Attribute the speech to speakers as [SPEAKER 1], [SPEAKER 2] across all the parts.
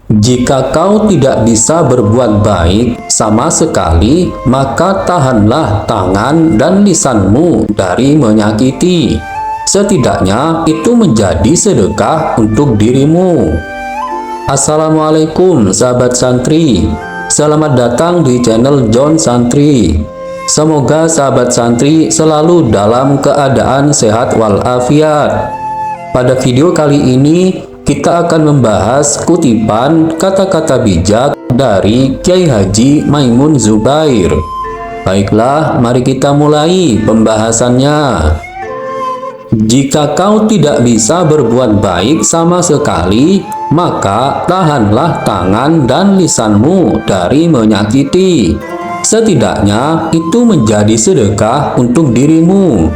[SPEAKER 1] Jika kau tidak bisa berbuat baik sama sekali, maka tahanlah tangan dan lisanmu dari menyakiti. Setidaknya itu menjadi sedekah untuk dirimu. Assalamualaikum sahabat santri. Selamat datang di channel John Santri. Semoga sahabat santri selalu dalam keadaan sehat walafiat. Pada video kali ini kita akan membahas kutipan kata-kata bijak dari Kyai Haji Maimun Zubair. Baiklah, mari kita mulai pembahasannya. Jika kau tidak bisa berbuat baik sama sekali, maka tahanlah tangan dan lisanmu dari menyakiti. Setidaknya itu menjadi sedekah untuk dirimu.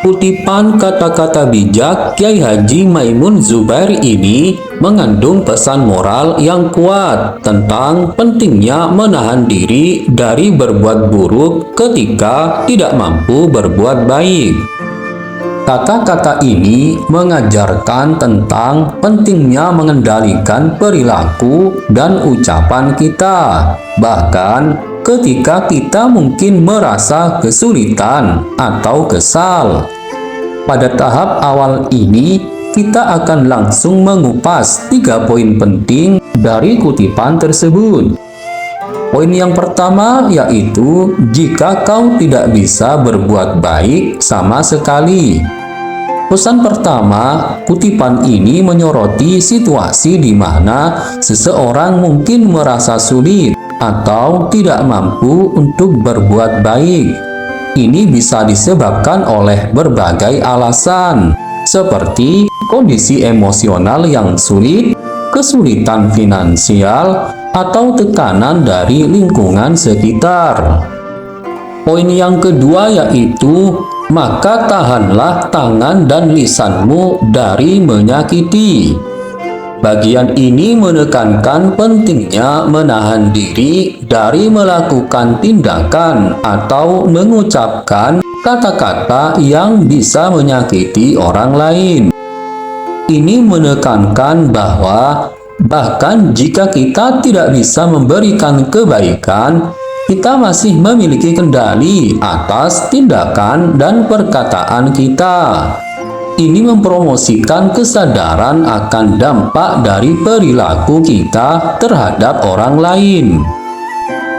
[SPEAKER 1] Kutipan kata-kata bijak Kyai Haji Maimun Zubair ini mengandung pesan moral yang kuat tentang pentingnya menahan diri dari berbuat buruk ketika tidak mampu berbuat baik. Kata-kata ini mengajarkan tentang pentingnya mengendalikan perilaku dan ucapan kita, bahkan ketika kita mungkin merasa kesulitan atau kesal. Pada tahap awal ini, kita akan langsung mengupas 3 poin penting dari kutipan tersebut. Poin yang pertama yaitu, jika kau tidak bisa berbuat baik sama sekali. Pesan pertama, kutipan ini menyoroti situasi di mana seseorang mungkin merasa sulit atau tidak mampu untuk berbuat baik. Ini bisa disebabkan oleh berbagai alasan, seperti kondisi emosional yang sulit, kesulitan finansial, atau tekanan dari lingkungan sekitar. Poin yang kedua yaitu, maka tahanlah tangan dan lisanmu dari menyakiti. Bagian ini menekankan pentingnya menahan diri dari melakukan tindakan atau mengucapkan kata-kata yang bisa menyakiti orang lain. Ini menekankan bahwa bahkan jika kita tidak bisa memberikan kebaikan, kita masih memiliki kendali atas tindakan dan perkataan kita. Ini mempromosikan kesadaran akan dampak dari perilaku kita terhadap orang lain.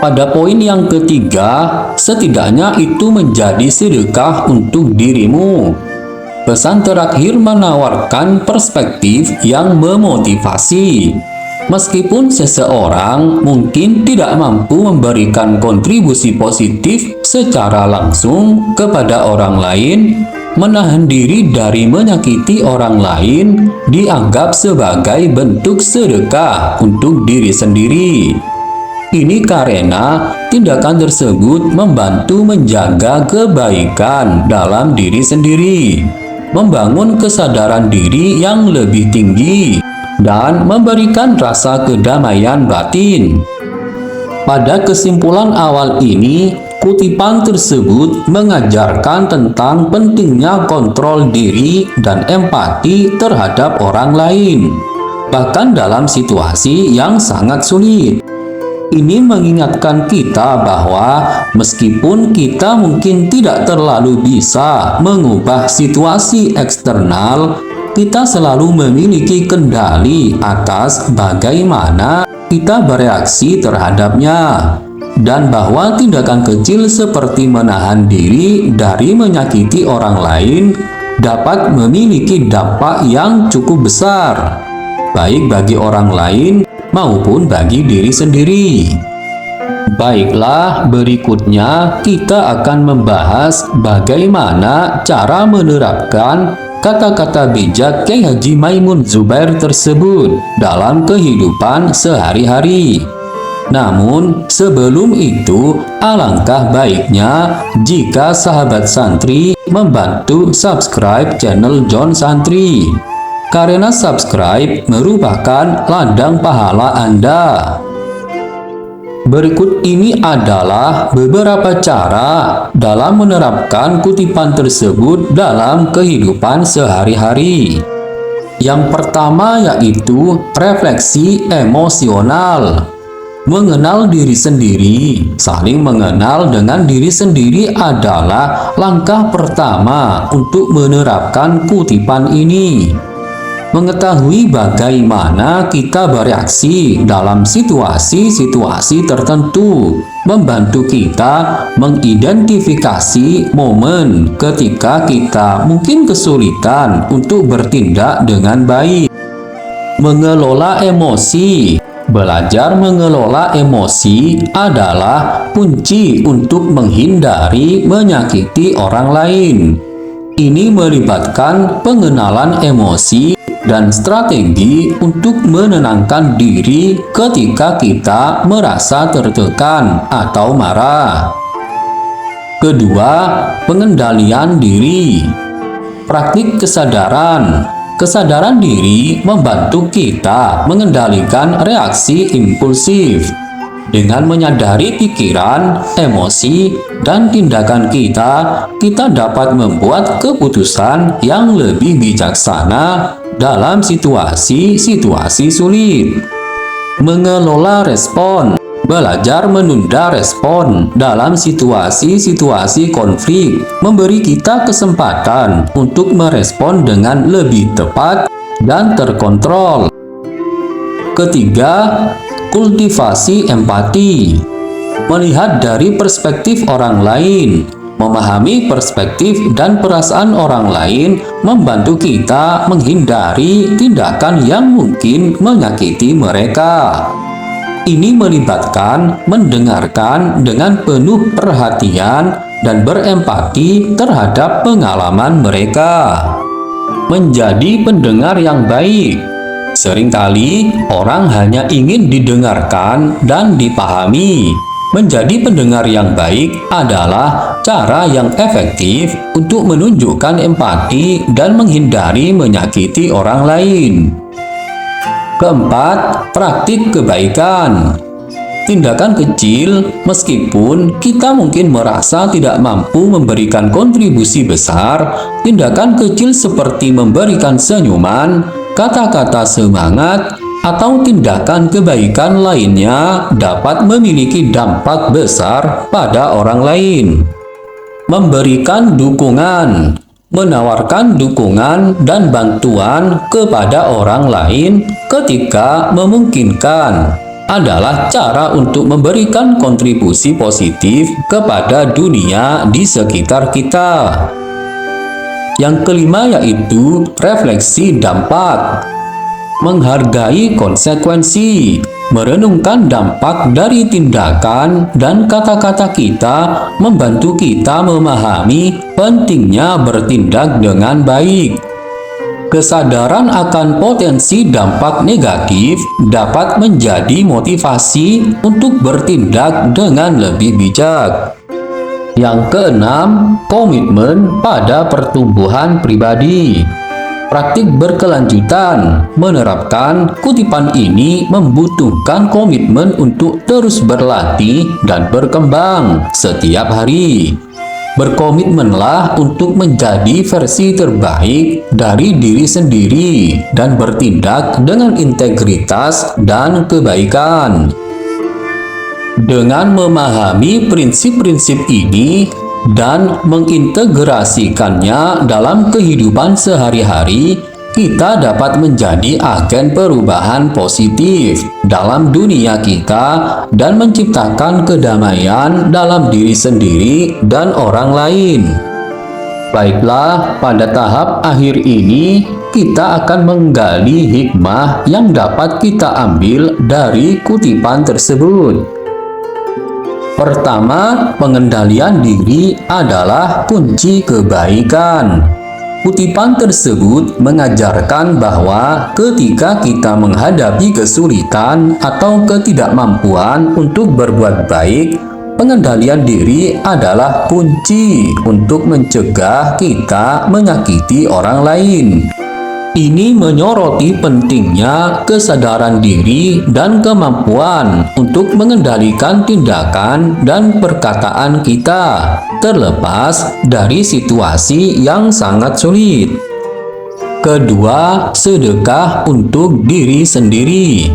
[SPEAKER 1] Pada poin yang ketiga, setidaknya itu menjadi sedekah untuk dirimu. Pesan terakhir menawarkan perspektif yang memotivasi. Meskipun seseorang mungkin tidak mampu memberikan kontribusi positif secara langsung kepada orang lain, menahan diri dari menyakiti orang lain dianggap sebagai bentuk sedekah untuk diri sendiri. Ini karena tindakan tersebut membantu menjaga kebaikan dalam diri sendiri, membangun kesadaran diri yang lebih tinggi, dan memberikan rasa kedamaian batin. Pada kesimpulan awal ini, kutipan tersebut mengajarkan tentang pentingnya kontrol diri dan empati terhadap orang lain, bahkan dalam situasi yang sangat sulit. Ini mengingatkan kita bahwa meskipun kita mungkin tidak terlalu bisa mengubah situasi eksternal, kita selalu memiliki kendali atas bagaimana kita bereaksi terhadapnya. Dan bahwa tindakan kecil seperti menahan diri dari menyakiti orang lain dapat memiliki dampak yang cukup besar, baik bagi orang lain maupun bagi diri sendiri. Baiklah, berikutnya kita akan membahas bagaimana cara menerapkan kata-kata bijak Kyai Haji Maimun Zubair tersebut dalam kehidupan sehari-hari. Namun, sebelum itu, alangkah baiknya jika sahabat santri membantu subscribe channel John Santri, karena subscribe merupakan ladang pahala Anda. Berikut ini adalah beberapa cara dalam menerapkan kutipan tersebut dalam kehidupan sehari-hari. Yang pertama yaitu refleksi emosional. Mengenal diri sendiri, saling mengenal dengan diri sendiri adalah langkah pertama untuk menerapkan kutipan ini. Mengetahui bagaimana kita bereaksi dalam situasi-situasi tertentu membantu kita mengidentifikasi momen ketika kita mungkin kesulitan untuk bertindak dengan baik. Mengelola emosi. Belajar mengelola emosi adalah kunci untuk menghindari menyakiti orang lain. Ini melibatkan pengenalan emosi dan strategi untuk menenangkan diri ketika kita merasa tertekan atau marah. Kedua, pengendalian diri. Praktik kesadaran. Kesadaran diri membantu kita mengendalikan reaksi impulsif. Dengan menyadari pikiran, emosi, dan tindakan kita dapat membuat keputusan yang lebih bijaksana dalam situasi-situasi sulit. Mengelola respon. Belajar menunda respon dalam situasi-situasi konflik memberi kita kesempatan untuk merespon dengan lebih tepat dan terkontrol. Ketiga, kultivasi empati. Melihat dari perspektif orang lain. Memahami perspektif dan perasaan orang lain membantu kita menghindari tindakan yang mungkin menyakiti mereka. Ini melibatkan mendengarkan dengan penuh perhatian dan berempati terhadap pengalaman mereka. Menjadi pendengar yang baik. Seringkali orang hanya ingin didengarkan dan dipahami. Menjadi pendengar yang baik adalah cara yang efektif untuk menunjukkan empati dan menghindari menyakiti orang lain. Keempat, praktik kebaikan. Tindakan kecil, meskipun kita mungkin merasa tidak mampu memberikan kontribusi besar, tindakan kecil seperti memberikan senyuman, kata-kata semangat, atau tindakan kebaikan lainnya dapat memiliki dampak besar pada orang lain. Memberikan dukungan. Menawarkan dukungan dan bantuan kepada orang lain ketika memungkinkan adalah cara untuk memberikan kontribusi positif kepada dunia di sekitar kita. Yang kelima yaitu refleksi dampak. Menghargai konsekuensi. Merenungkan dampak dari tindakan dan kata-kata kita membantu kita memahami pentingnya bertindak dengan baik. Kesadaran akan potensi dampak negatif dapat menjadi motivasi untuk bertindak dengan lebih bijak. Yang keenam, komitmen pada pertumbuhan pribadi. Praktik berkelanjutan. Menerapkan kutipan ini membutuhkan komitmen untuk terus berlatih dan berkembang setiap hari. Berkomitmenlah untuk menjadi versi terbaik dari diri sendiri dan bertindak dengan integritas dan kebaikan. Dengan memahami prinsip-prinsip ini dan mengintegrasikannya dalam kehidupan sehari-hari, kita dapat menjadi agen perubahan positif dalam dunia kita dan menciptakan kedamaian dalam diri sendiri dan orang lain. Baiklah, pada tahap akhir ini kita akan menggali hikmah yang dapat kita ambil dari kutipan tersebut. Pertama, pengendalian diri adalah kunci kebaikan. Kutipan tersebut mengajarkan bahwa ketika kita menghadapi kesulitan atau ketidakmampuan untuk berbuat baik, pengendalian diri adalah kunci untuk mencegah kita menyakiti orang lain. Ini menyoroti pentingnya kesadaran diri dan kemampuan untuk mengendalikan tindakan dan perkataan kita, terlepas dari situasi yang sangat sulit. Kedua, sedekah untuk diri sendiri.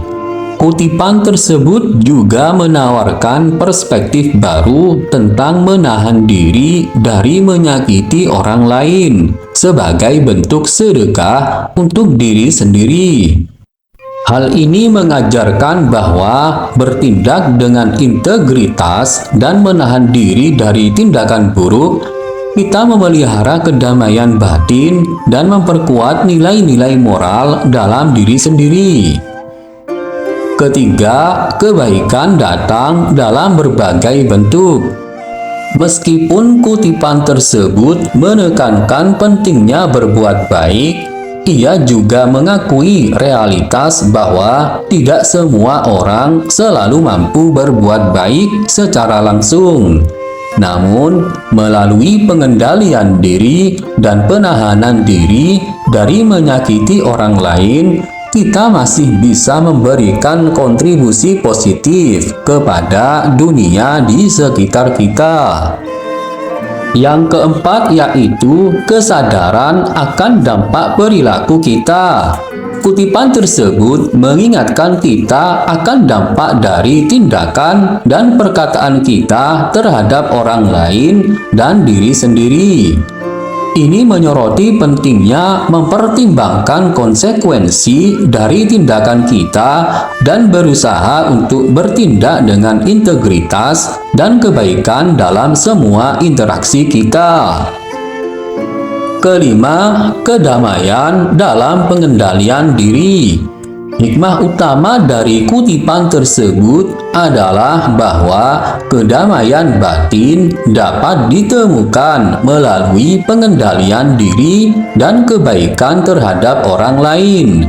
[SPEAKER 1] Kutipan tersebut juga menawarkan perspektif baru tentang menahan diri dari menyakiti orang lain sebagai bentuk sedekah untuk diri sendiri. Hal ini mengajarkan bahwa bertindak dengan integritas dan menahan diri dari tindakan buruk, kita memelihara kedamaian batin dan memperkuat nilai-nilai moral dalam diri sendiri. Ketiga, kebaikan datang dalam berbagai bentuk. Meskipun kutipan tersebut menekankan pentingnya berbuat baik, ia juga mengakui realitas bahwa tidak semua orang selalu mampu berbuat baik secara langsung. Namun, melalui pengendalian diri dan penahanan diri dari menyakiti orang lain, kita masih bisa memberikan kontribusi positif kepada dunia di sekitar kita. Yang keempat yaitu kesadaran akan dampak perilaku kita. Kutipan tersebut mengingatkan kita akan dampak dari tindakan dan perkataan kita terhadap orang lain dan diri sendiri. Ini menyoroti pentingnya mempertimbangkan konsekuensi dari tindakan kita dan berusaha untuk bertindak dengan integritas dan kebaikan dalam semua interaksi kita. Kelima, kedamaian dalam pengendalian diri. Hikmah utama dari kutipan tersebut adalah bahwa kedamaian batin dapat ditemukan melalui pengendalian diri dan kebaikan terhadap orang lain.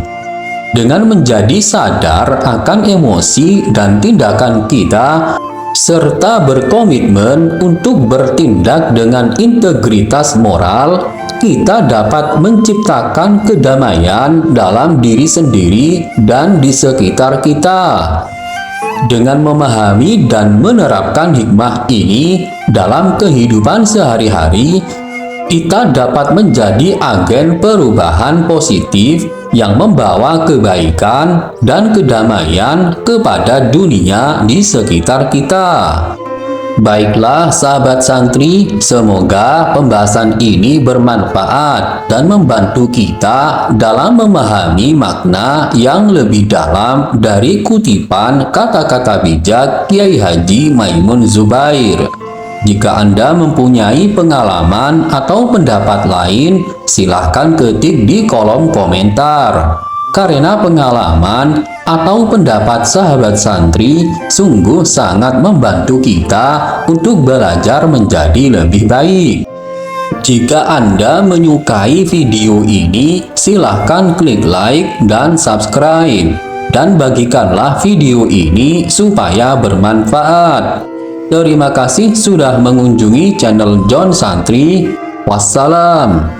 [SPEAKER 1] Dengan menjadi sadar akan emosi dan tindakan kita, serta berkomitmen untuk bertindak dengan integritas moral, kita dapat menciptakan kedamaian dalam diri sendiri dan di sekitar kita. Dengan memahami dan menerapkan hikmah ini dalam kehidupan sehari-hari, kita dapat menjadi agen perubahan positif yang membawa kebaikan dan kedamaian kepada dunia di sekitar kita. Baiklah sahabat santri, semoga pembahasan ini bermanfaat dan membantu kita dalam memahami makna yang lebih dalam dari kutipan kata-kata bijak Kiai Haji Maimun Zubair. Jika Anda mempunyai pengalaman atau pendapat lain, silahkan ketik di kolom komentar. Karena pengalaman atau pendapat sahabat santri sungguh sangat membantu kita untuk belajar menjadi lebih baik. Jika Anda menyukai video ini, silahkan klik like dan subscribe. Dan bagikanlah video ini supaya bermanfaat. Terima kasih sudah mengunjungi channel John Santri. Wassalam.